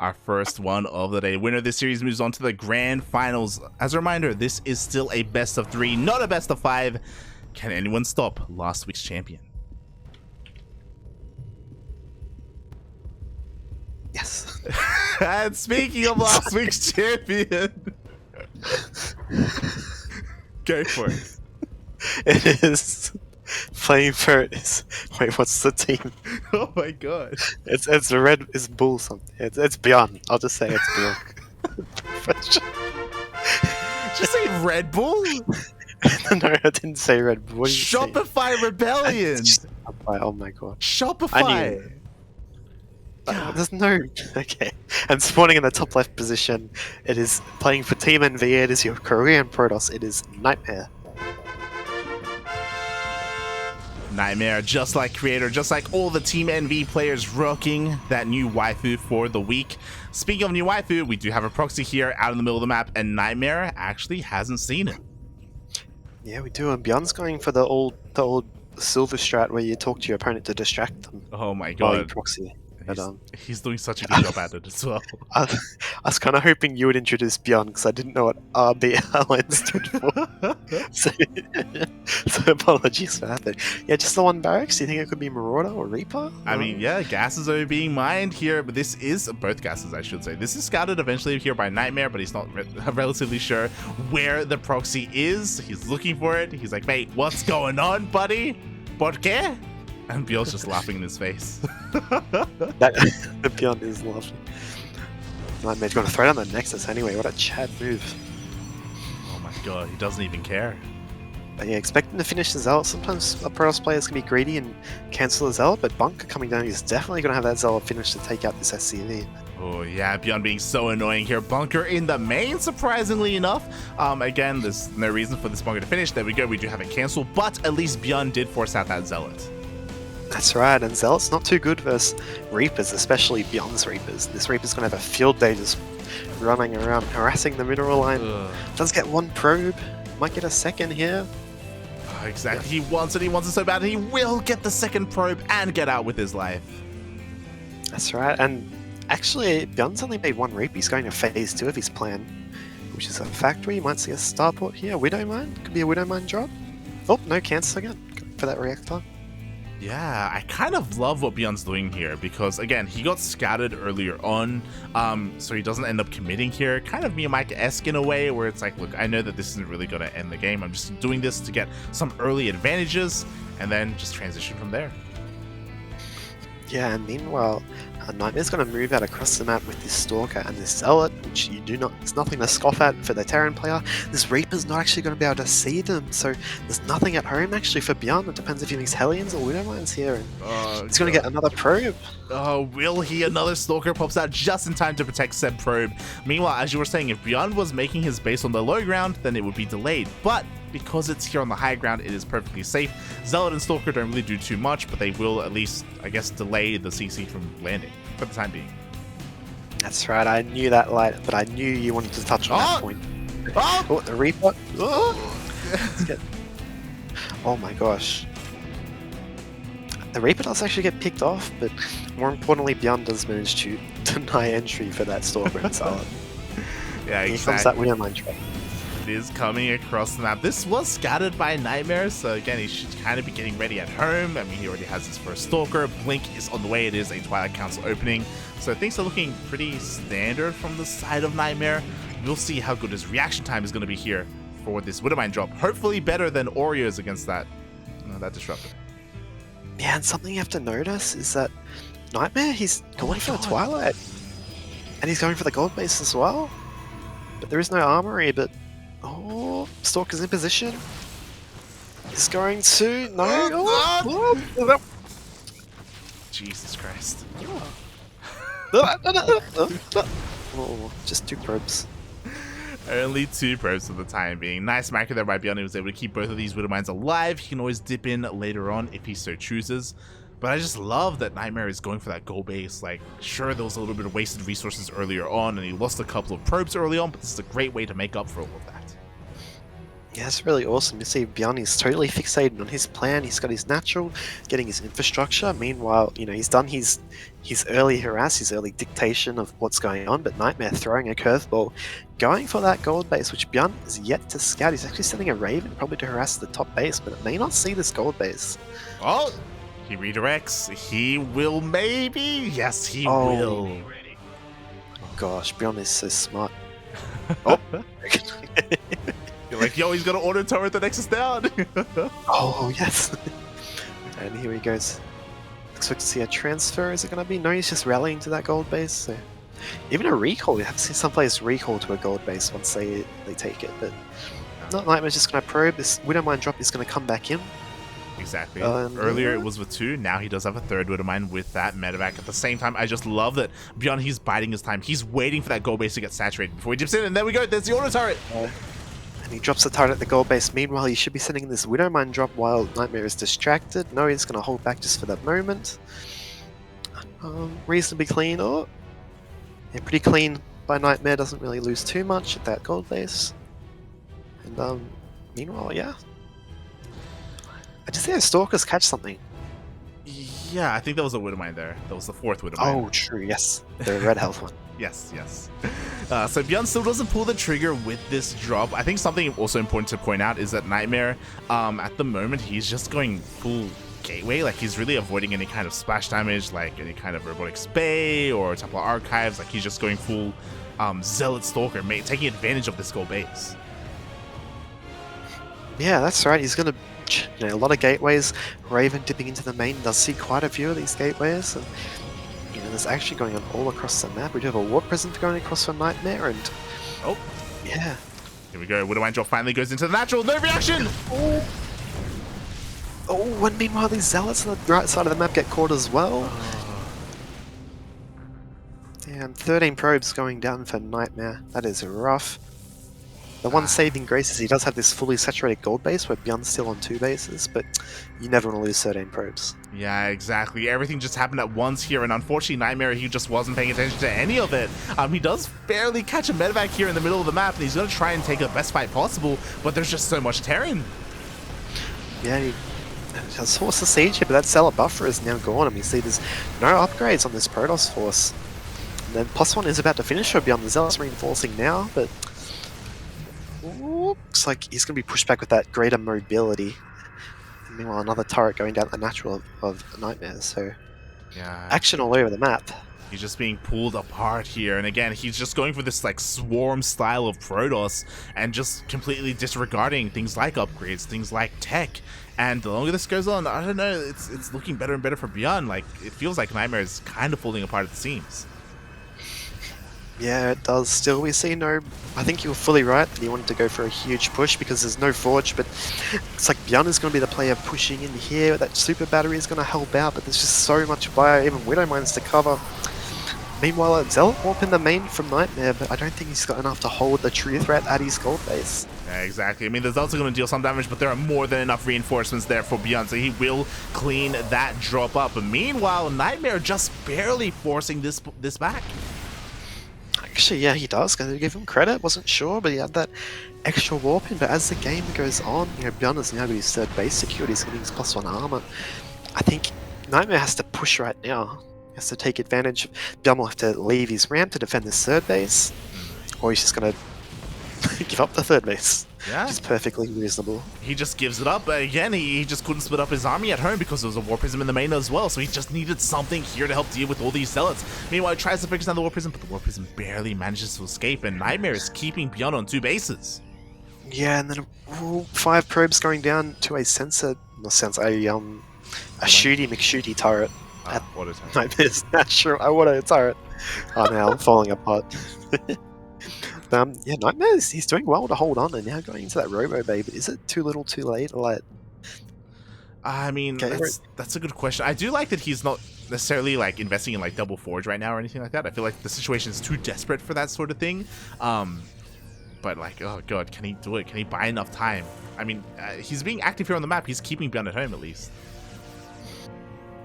our first one of the day. Winner of this series moves on to the grand finals. As a reminder, this is still a best of 3, not a best of 5. Can anyone stop last week's champion? Yes. And speaking of last week's champion, go for it. It is playing for is wait, what's the team? Oh my god. It's red is bull something. It's ByuN. I'll just say it's ByuN. Did you say Red Bull? No, I didn't say Red Bull. What did you say? Shopify Rebellion. Oh my god. Shopify. There's no okay. And spawning in the top left position, it is playing for Team NV. It is your Korean Protoss. It is NightMare. NightMare, just like Creator, just like all the Team NV players rocking that new waifu for the week. Speaking of new waifu, we do have a proxy here out in the middle of the map, and NightMare actually hasn't seen it. Yeah, we do. And ByuN's going for the old silver strat where you talk to your opponent to distract them. Oh my While you god. proxy. But, He's doing such a good job at it as well. I was kind of hoping you would introduce ByuN because I didn't know what RBLN stood for. So apologies for that. But yeah, just the one barracks. Do you think it could be Marauder or Reaper? I mean, yeah, gases are being mined here, but this is both gases, I should say. This is scouted eventually here by NightMare, but he's not relatively sure where the proxy is. He's looking for it. He's like, mate, what's going on, buddy? ¿Por qué? And ByuN's just laughing in his face. The ByuN is lovely. NightMare's going to throw down the Nexus anyway. What a Chad move. Oh my god, he doesn't even care. But yeah, expecting to finish the Zealot. Sometimes Protoss players can be greedy and cancel the Zealot, but Bunker coming down is definitely going to have that Zealot finish to take out this SCV. Oh yeah, ByuN being so annoying here. Bunker in the main, surprisingly enough. Again, there's no reason for this Bunker to finish. There we go, we do have it cancelled, but at least ByuN did force out that Zealot. That's right, and Zealot's not too good versus Reapers, especially ByuN's Reapers. This Reaper's going to have a field day just running around, harassing the mineral line. Does get one probe, might get a second here. Oh, exactly, he wants it so bad, and he will get the second probe and get out with his life. That's right, and actually, ByuN's only made one Reaper. He's going to phase 2 of his plan, which is a factory. You might see a starport here, Widow Mine. Could be a Widow Mine drop. Oh, no cancel again. Going for that reactor. Yeah, I kind of love what ByuN's doing here because, again, he got scouted earlier on, so he doesn't end up committing here. Kind of Miyamake-esque in a way where it's like, look, I know that this isn't really going to end the game. I'm just doing this to get some early advantages and then just transition from there. Yeah, and meanwhile, NightMare's going to move out across the map with this Stalker and this Zealot, which you do not, it's nothing to scoff at for the Terran player. This Reaper's not actually going to be able to see them, so there's nothing at home actually for ByuN. It depends if he makes Hellions or Widow Mines here, and he's going to get another probe. Oh, will he? Another Stalker pops out just in time to protect said probe. Meanwhile, as you were saying, if ByuN was making his base on the low ground, then it would be delayed, but because it's here on the high ground, it is perfectly safe. Zealot and Stalker don't really do too much, but they will at least, I guess, delay the CC from landing for the time being. That's right, I knew that light, but I knew you wanted to touch on that point. Oh, the Reaper. Let's get... Oh my gosh. The Reaper does actually get picked off, but more importantly, ByuN does manage to deny entry for that Stalker and Zealot. Yeah, exactly. Here comes that Widow Mine trap. It is coming across the map. This was scouted by NightMare, so again, he should kind of be getting ready at home. I mean, he already has his first Stalker. Blink is on the way. It is a Twilight Council opening. So things are looking pretty standard from the side of NightMare. We'll see how good his reaction time is going to be here for this Widowmine drop. Hopefully better than Oreo's against that Disruptor. Yeah, and something you have to notice is that NightMare, he's going for the Twilight. And he's going for the gold base as well. But there is no armory, but... Oh, Stalker's in position. He's going to... No! Jesus Christ. Oh, just 2 probes. Only 2 probes for the time being. Nice macro there by ByuN. He was able to keep both of these Widow Mines alive. He can always dip in later on if he so chooses. But I just love that NightMare is going for that gold base. Like, sure, there was a little bit of wasted resources earlier on, and he lost a couple of probes early on, but this is a great way to make up for all of that. Yeah, that's really awesome. You see ByuN is totally fixated on his plan. He's got his natural, getting his infrastructure. Meanwhile, he's done his early harass, his early dictation of what's going on, but NightMare throwing a curveball, going for that gold base, which ByuN is yet to scout. He's actually sending a Raven probably to harass the top base, but it may not see this gold base. Oh, he redirects. He will maybe? Yes, he Oh. will. Gosh, ByuN is so smart. Oh. You're like, yo, he's got an auto turret, the Nexus down. Oh, yes. And here he goes. Expect to see a transfer. Is it going to be? No, he's just rallying to that gold base. So even a recall. You have to see some players recall to a gold base once they take it. But not NightMare's just going to probe. This Widowmine drop is going to come back in. Exactly. Earlier it was with 2, now he does have a third Widowmine with that medevac. At the same time, I just love that ByuN, he's biding his time. He's waiting for that gold base to get saturated before he dips in, and there we go, there's the auto turret! And he drops the turret at the gold base. Meanwhile, he should be sending this Widowmine drop while NightMare is distracted. No, he's going to hold back just for that moment. Reasonably clean. Oh, yeah, pretty clean by NightMare. Doesn't really lose too much at that gold base. And meanwhile, yeah. I just see those Stalkers catch something. Yeah, I think that was a Widowmine there. That was the 4th Widowmine. Oh, true, yes. The red health one. Yes. So ByuN still doesn't pull the trigger with this drop. I think something also important to point out is that NightMare, at the moment, he's just going full gateway. Like, he's really avoiding any kind of splash damage, like any kind of Robotics Bay or Temple Archives. Like, he's just going full Zealot Stalker, taking advantage of this gold base. Yeah, that's right. He's going to a lot of gateways. Raven dipping into the main does see quite a few of these gateways, and there's actually going on all across the map. We do have a Warp Present going across for NightMare, and oh yeah, here we go. Widowmine drop finally goes into the natural. No reaction. Oh, and meanwhile these Zealots on the right side of the map get caught as well. And 13 probes going down for NightMare. That is rough. The one saving grace is he does have this fully saturated gold base where ByuN's still on 2 bases, but you never want to lose 13 probes. Yeah, exactly. Everything just happened at once here, and unfortunately NightMare, he just wasn't paying attention to any of it. He does barely catch a medevac here in the middle of the map, and he's going to try and take the best fight possible, but there's just so much Terran. Yeah, he has forced the siege here, but that Zealot buffer is now gone, and we see there's no upgrades on this Protoss force. And then +1 is about to finish for ByuN. The Zealot's reinforcing now, but looks like he's going to be pushed back with that greater mobility. And meanwhile, another turret going down the natural of NightMare, so yeah, action all over the map. He's just being pulled apart here, and again, he's just going for this like swarm style of Protoss and just completely disregarding things like upgrades, things like tech. And the longer this goes on, I don't know, it's looking better and better for ByuN. Like, it feels like NightMare is kind of falling apart at the seams. Yeah, it does. Still, we see no... I think you were fully right that he wanted to go for a huge push because there's no Forge, but it's like ByuN is going to be the player pushing in here. That Super Battery is going to help out, but there's just so much fire, even Widowmines to cover. Meanwhile, Zealot Warp in the main from NightMare, but I don't think he's got enough to hold the true threat at his gold base. Yeah, exactly. I mean, the Zealots are going to deal some damage, but there are more than enough reinforcements there for ByuN, so he will clean that drop up. But meanwhile, NightMare just barely forcing this back. Actually, yeah, he does. Going to give him credit. Wasn't sure, but he had that extra warp in. But as the game goes on, ByuN is now got his third base secured. He's getting his +1 armor. I think NightMare has to push right now. He has to take advantage. ByuN will have to leave his ramp to defend this third base, or he's just going to give up the third base. Yeah, which is perfectly reasonable. He just gives it up. Again, he just couldn't split up his army at home because there was a War Prism in the main as well, so he just needed something here to help deal with all these Zealots. Meanwhile, he tries to focus on the War Prism, but the War Prism barely manages to escape, and NightMare is keeping ByuN on 2 bases. Yeah, and then 5 probes going down to a sensor, not sensor, a shooty McShooty turret. At NightMare's natural, I want a turret. Oh, now I'm falling apart. Yeah, NightMare, he's doing well to hold on, and now going into that Robo Bay, but is it too little too late? Like, I mean, that's a good question. I do like that he's not necessarily like investing in like double Forge right now or anything like that. I feel like the situation is too desperate for that sort of thing. But like, oh god, can he do it? Can he buy enough time? I mean, he's being active here on the map. He's keeping ByuN at home at least.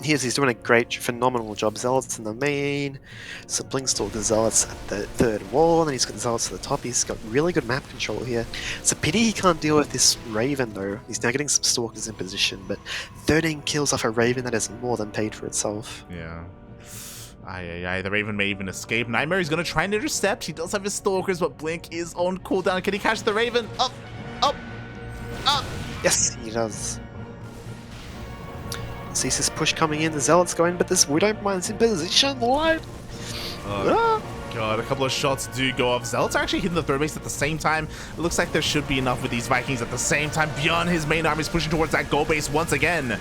He's doing a great, phenomenal job. Zealots in the main, some Blinkstalker Zealots at the third wall, and then he's got Zealots at the top. He's got really good map control here. It's a pity he can't deal with this Raven though. He's now getting some Stalkers in position, but 13 kills off a Raven, that is more than paid for itself. Yeah. Aye. The Raven may even escape. NightMare is going to try and intercept. He does have his Stalkers, but Blink is on cooldown. Can he catch the Raven? Up! Yes, he does. Sees this push coming in, the Zealots going, but this Widow Mine's in position, light! God, a couple of shots do go off. Zealots are actually hitting the third base at the same time. It looks like there should be enough with these Vikings at the same time. ByuN, his main army, is pushing towards that goal base once again.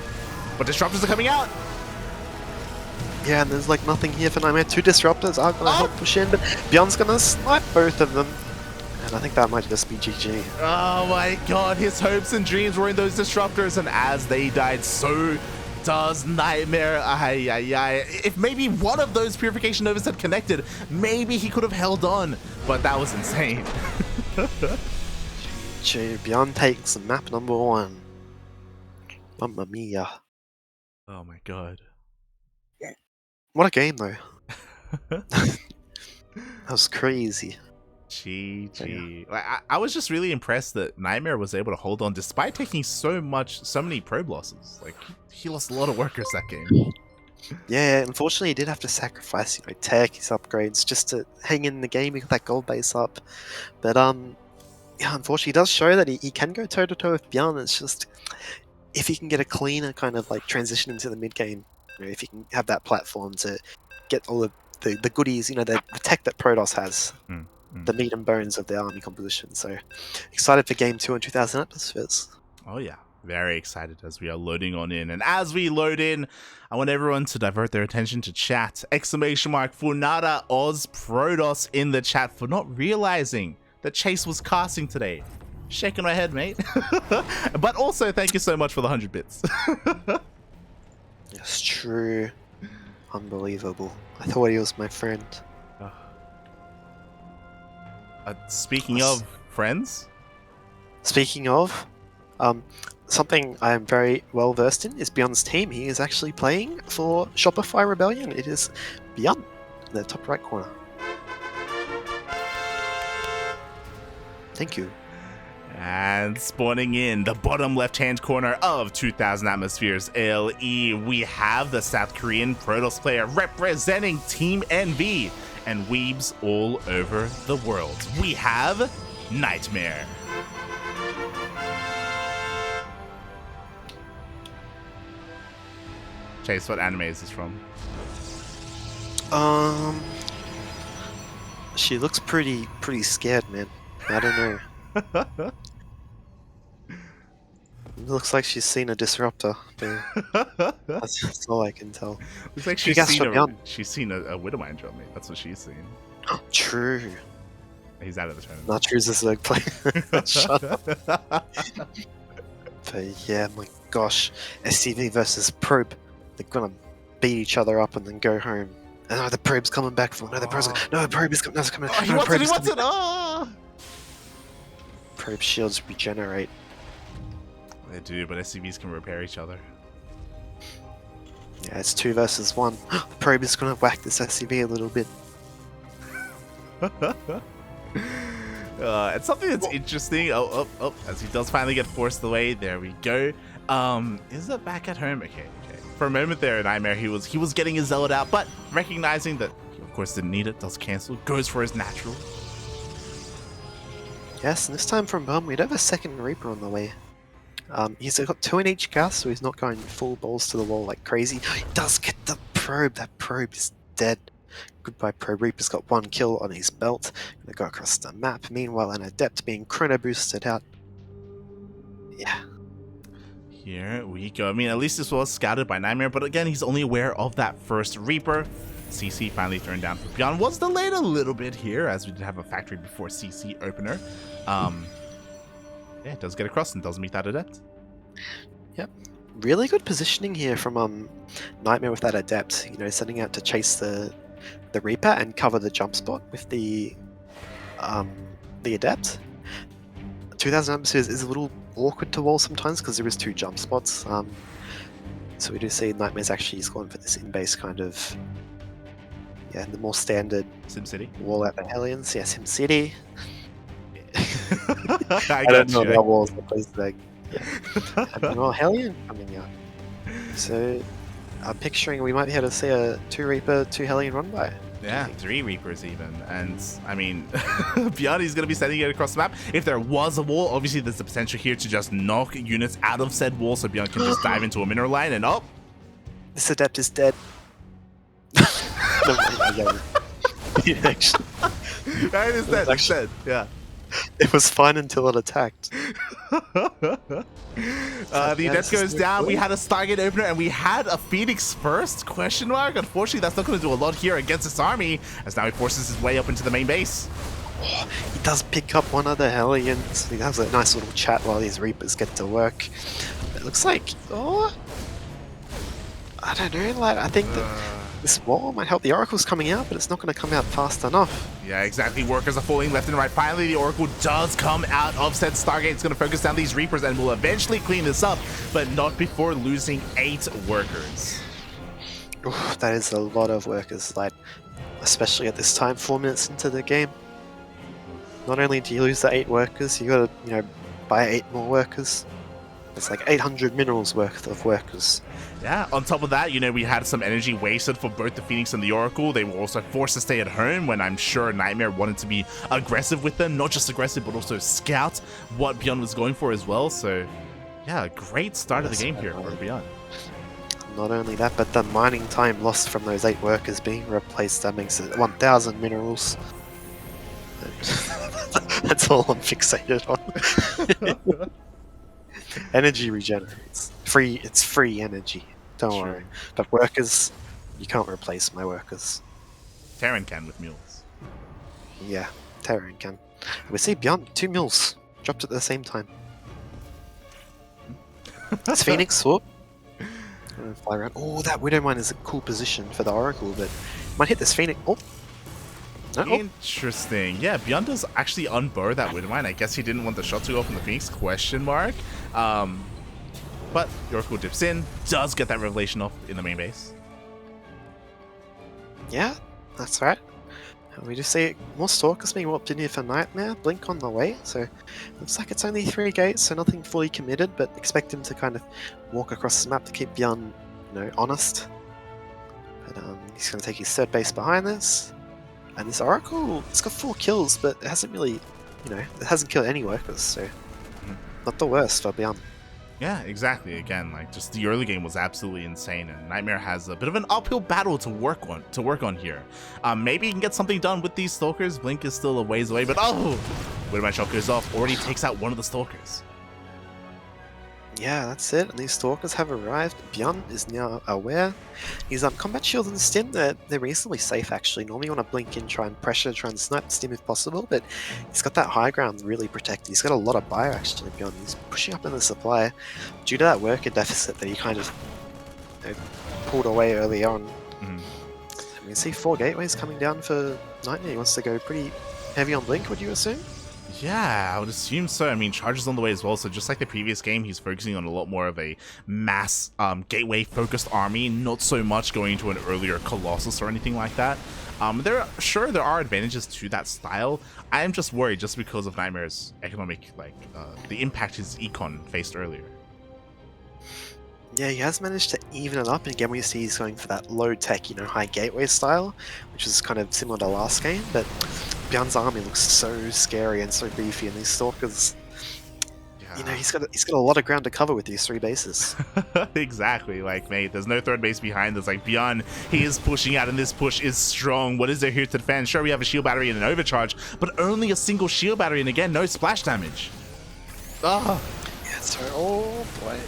But Disruptors are coming out. Yeah, and there's like nothing here for NightMare. 2 Disruptors are going to help push in, but ByuN's going to snipe both of them. And I think that might just be GG. Oh my god, his hopes and dreams were in those Disruptors, and as they died, so does NightMare. If maybe one of those Purification Novas had connected, maybe he could have held on, but that was insane. ByuN takes map number 1. Mamma mia. Oh my god. What a game though. That was crazy. GG. I was just really impressed that NightMare was able to hold on despite taking so many probe losses. Like, he lost a lot of workers that game. Yeah, unfortunately he did have to sacrifice, tech, his upgrades, just to hang in the game. He got that gold base up. But yeah, unfortunately he does show that he can go toe-to-toe with ByuN. It's just, if he can get a cleaner kind of like transition into the mid game, if he can have that platform to get all the goodies, the tech that Protoss has. The meat and bones of the army composition. So excited for game 2 on 2000 atmospheres. Oh yeah, very excited as we are loading on in. And as we load in, I want everyone to divert their attention to chat. ! Funada Oz Protoss in the chat for not realizing that Chase was casting today. Shaking my head, mate. But also thank you so much for the 100 bits. Yes, true. Unbelievable. I thought he was my friend. Speaking of friends, something I am very well versed in is ByuN's team. He is actually playing for Shopify Rebellion. It is ByuN in the top right corner. Thank you. And spawning in the bottom left-hand corner of 2000 Atmospheres LE, we have the South Korean Protoss player representing Team NV and weebs all over the world. We have NightMare. Chase, what anime is this from? She looks pretty scared, man. I don't know. It looks like she's seen a disruptor. That's all I can tell. Looks like she's seen a Widowmine drum, mate. That's what she's seen. True. He's out of the tournament. Not true as a player. Shut up. But yeah, my gosh. SCV versus Probe. They're gonna beat each other up and then go home. And no, the Probe's coming back for no, the Probe's no, the Probe is coming. No, it's coming. He wants it. Oh! Probe shields regenerate. They do, but SCVs can repair each other. Yeah, it's 2 versus 1. The Probe is gonna whack this SCV a little bit. It's something that's interesting. As he does finally get forced away. There we go. Is it back at home? Okay. For a moment there in NightMare, he was getting his Zealot out, but recognizing that he of course didn't need it, does cancel, goes for his natural. Yes, and this time from ByuN, we'd have a second Reaper on the way. He's got 2 in each cast, so he's not going full balls to the wall like crazy. He does get the Probe. That Probe is dead. Goodbye, Probe. Reaper's got 1 kill on his belt. Gonna go across the map. Meanwhile, an Adept being chrono boosted out. Yeah. Here we go. I mean, at least this was scouted by NightMare, but again, he's only aware of that first Reaper. CC finally turned down for ByuN. Was delayed a little bit here, as we did have a factory before CC opener. Yeah, it does get across and does meet that Adept. Yep. Really good positioning here from NightMare with that Adept. Setting out to chase the Reaper and cover the jump spot with the Adept. 2000 Atmospheres is a little awkward to wall sometimes because there is 2 jump spots. So we do see NightMare's actually gone for this in-base kind of, yeah, the more standard SimCity. wall out the aliens. Yeah, SimCity. I don't got know you. about walls, but please, like, yeah. And well, Hellion coming out. So I'm picturing we might be able to see a 2 Reaper, 2 Hellion run by. Yeah, 3 Reapers even. And I mean, ByuN is going to be sending it across the map. If there was a wall, obviously there's the potential here to just knock units out of said wall so ByuN can just dive into a mineral line and This Adept is dead. Yeah, actually, Right, it's dead. It's dead. Yeah. it was fine until it attacked. The Adept goes down. We had a Stargate opener and we had a Phoenix first? Question mark. Unfortunately, that's not going to do a lot here against this army, as now he forces his way up into the main base. Oh, he does pick up one of the Hellions. He has a nice little chat while these Reapers get to work. It looks like, oh, I don't know. Like, I think that this wall might help. The Oracle's coming out, but it's not going to come out fast enough. Yeah, exactly. Workers are falling left and right. Finally, the Oracle does come out of said Stargate. It's going to focus down these Reapers and will eventually clean this up, but not before losing 8 workers. Oof, that is a lot of workers, like, especially at this time, 4 minutes into the game. Not only do you lose the 8 workers, you got to, buy 8 more workers. It's like 800 minerals worth of workers. Yeah, on top of that, we had some energy wasted for both the Phoenix and the Oracle. They were also forced to stay at home when I'm sure NightMare wanted to be aggressive with them. Not just aggressive, but also scout what ByuN was going for as well. So, yeah, great start of the game here for ByuN. Not only that, but the mining time lost from those 8 workers being replaced, that makes it 1,000 minerals. That's all I'm fixated on. Energy regenerates. It's free energy. Don't worry. But workers, you can't replace my workers. Terran can with mules. Yeah, Terran can. We see ByuN 2 mules dropped at the same time. It's Phoenix. Whoop. Fly around. Oh, that Widow Mine is a cool position for the Oracle, but might hit this Phoenix. Oh. No. Interesting. Yeah, ByuN does actually unburr that Widow Mine. I guess he didn't want the shot to go from the Phoenix? Question mark. But the Oracle dips in, does get that revelation off in the main base. Yeah, that's right. We just see more Stalkers being warped in here for NightMare. Blink on the way, so looks like it's only 3 gates, so nothing fully committed, but expect him to kind of walk across the map to keep ByuN, honest. But he's going to take his 3rd base behind this. And this Oracle, it's got 4 kills, but it hasn't really, it hasn't killed any workers, so not the worst for ByuN. Yeah, exactly. Again, just the early game was absolutely insane, and NightMare has a bit of an uphill battle to work on here. Maybe he can get something done with these Stalkers. Blink is still a ways away, but when my shot goes off, already takes out one of the Stalkers. Yeah, that's it. And these Stalkers have arrived. ByuN is now aware. His combat shield and stim, they're reasonably safe actually. Normally you want to blink in, try and snipe the stim if possible, but he's got that high ground really protected. He's got a lot of bio actually, ByuN. He's pushing up in the supply due to that worker deficit that he kind of pulled away early on. We can see 4 gateways coming down for NightMare. He wants to go pretty heavy on blink, would you assume? Yeah, I would assume so. I mean, Charge's on the way as well, so just like the previous game, he's focusing on a lot more of a mass gateway-focused army, not so much going to an earlier Colossus or anything like that. There are advantages to that style. I am just worried just because of NightMare's economic, the impact his econ faced earlier. Yeah, he has managed to even it up, and again we see he's going for that low-tech, high gateway style, which is kind of similar to last game, but ByuN's army looks so scary and so beefy, and these Stalkers, he's got a lot of ground to cover with these 3 bases. Exactly, mate, there's no 3rd base behind us. ByuN, he is pushing out, and this push is strong. What is there here to defend? Sure, we have a shield battery and an overcharge, but only a single shield battery, and again, no splash damage. Yeah, so, oh boy.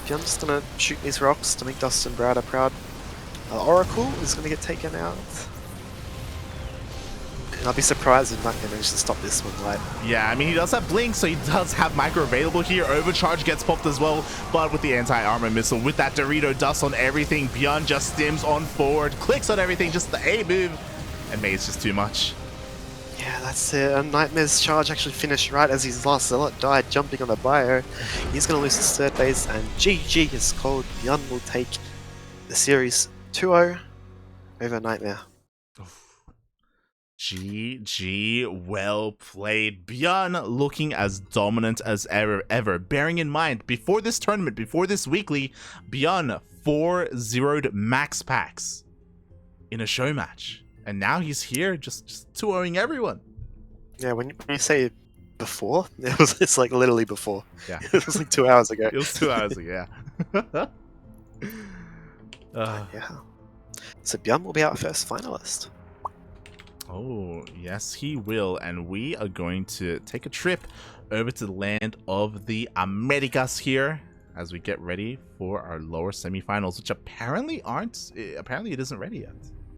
ByuN's just gonna shoot these rocks to make Dustin Browder proud. Oracle is gonna get taken out. And I'll be surprised if NightMare manages to stop this one, Yeah, I mean, he does have Blink, so he does have Micro available here. Overcharge gets popped as well, but with the anti-armor missile, with that Dorito dust on everything, ByuN just stims on forward, clicks on everything, just the A move, and mate, it's just too much. Yeah, that's it. And Nightmare's charge actually finished right as his last Zealot died, jumping on the bio. He's going to lose his third base, and GG is called. ByuN will take the series 2-0 over NightMare. GG, well played. ByuN looking as dominant as ever. Bearing in mind, before this tournament, before this weekly, ByuN 4-0'd Max Packs in a show match. And now he's here just 2-0ing everyone. Yeah, when you say before, it's like literally before. Yeah. It was like 2 hours ago. It was 2 hours ago, yeah. Yeah. So ByuN will be our first finalist. Oh, yes, he will. And we are going to take a trip over to the land of the Americas here as we get ready for our lower semifinals, which apparently it isn't ready yet.